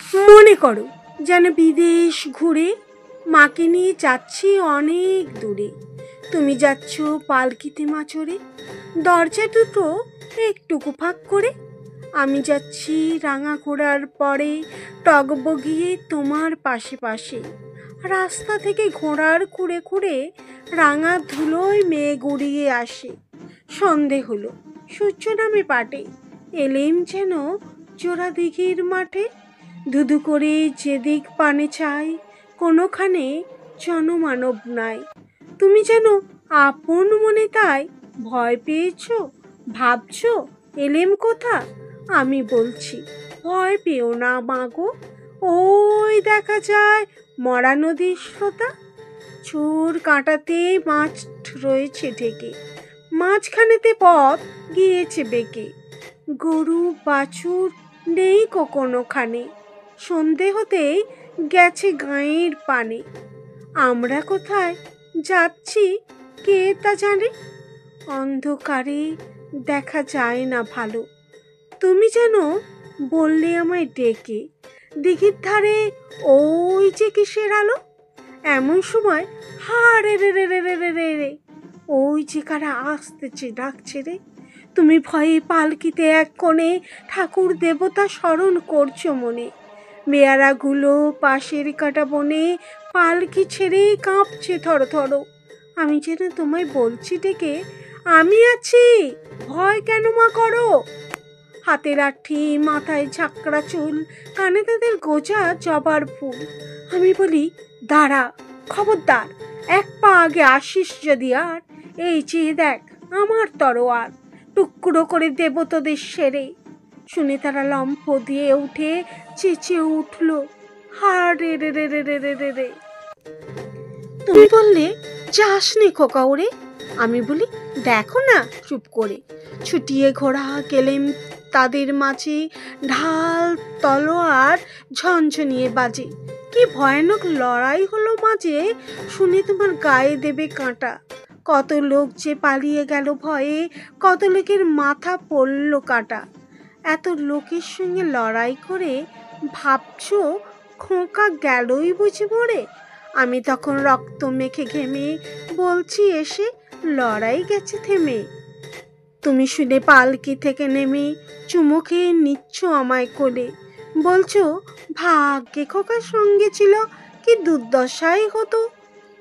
মনে করো যেন বিদেশ ঘুরে মাকে নিয়ে যাচ্ছি অনেক দূরে। তুমি যাচ্ছ পালকিতে মা চড়ে, দরজা দুটো একটুকু ফাঁক করে। আমি যাচ্ছি রাঙা ঘোড়ার পরে টগবগিয়ে তোমার পাশে পাশে। রাস্তা থেকে ঘোড়ার খুঁড়ে খুঁড়ে রাঙা ধুলোয় মেঘ উড়িয়ে আসে। সন্ধে হলো, সূর্য নামে পাটে, এলেম যেন জোড়া দিঘির মাঠে। ধুধু করে যেদিক পানে চাই, কোনোখানে জনমানব নাই। তুমি যেন আপন মনে তাই ভয় পেয়েছো, ভাবছো এলেম কোথা। আমি বলছি ভয় পেও না মাগো, ওই দেখা যায় মরা নদীর স্রোতা। চোর কাঁটাতে মাছ রয়েছে ঢেকে, মাঝখানেতে পথ গিয়েছে বেঁকে। গরু বাছুর নেই কোনোখানে, সন্ধে হতেই গেছে গাঁয়ের পানে। আমরা কোথায় যাচ্ছি কে তা জানে, অন্ধকারে দেখা যায় না ভালো। তুমি যেন বললে আমায় ডেকে, দিঘির ধারে ওই যে কিসের আলো। এমন সময় হা রে রে রে রে রে রে রে রে, ওই যে কারা আসতেছে ডাকছে রে। তুমি ভয়ে পালকিতে এক কোণে ঠাকুর দেবতা স্মরণ করছো মনে। বেয়ারাগুলো পাশের কাটা বনে পালকি ছেড়ে কাঁপছে থর থর। আমি যেন তোমায় বলছি ডেকে, আমি আছি, ভয় কেন মা করো। হাতে লাঠি, মাথায় ঝাঁকড়া চুল, কানে তাদের গোজা জবার ফুল। আমি বলি দাঁড়া, খবরদার, এক পা আগে আসিস যদি আর, এই চেয়ে দেখ আমার তরোয়ার, টুকরো করে দেব তোদের সেরে। শুনে তারা লম্ফ দিয়ে উঠে চেঁচিয়ে উঠল, হা রে রে রে রে রে রে রে রে। তুমি বললে যাসনি খোকা ওরে। আমি বলি দেখো না চুপ করে। ছুটিয়ে ঘোড়া গেলেম তাদের মাঝে, ঢাল তলোয়ার ঝনঝনিয়ে বাজে। কি ভয়ানক লড়াই হলো মাঝে, শুনে তোমার গায়ে দেবে কাঁটা। কত লোক যে পালিয়ে গেল ভয়ে, কত লোকের মাথা পড়ল কাটা। এত লোকের সঙ্গে লড়াই করে ভাবছো খোকা গেলই বুঝি মরে। আমি তখন রক্ত মেখে ঘেমে বলছি এসে, লড়াই গেছে থেমে। তুমি শুনে পালকি থেকে নেমে চুমু খেয়ে নিচ্ছ আমায় কোলে, বলছো ভাগ্যে খোকার সঙ্গে ছিল, কি দুর্দশাই হতো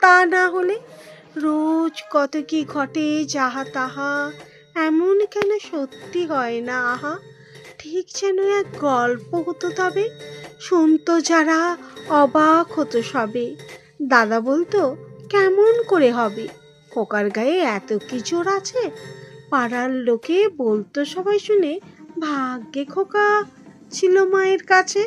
তা না হলে। রোজ কত কি ঘটে যাহা তাহা, এমন কেন সত্যি হয় না আহা। ঠিক যেন এক গল্প হতো তবে, শুনতো যারা অবাক হতো সবে। দাদা বলতো কেমন করে হবে, খোকার গায়ে এত কি জোর আছে। পাড়ার লোকে বলতো সবাই শুনে, ভাগ্যে খোকা ছিল মায়ের কাছে।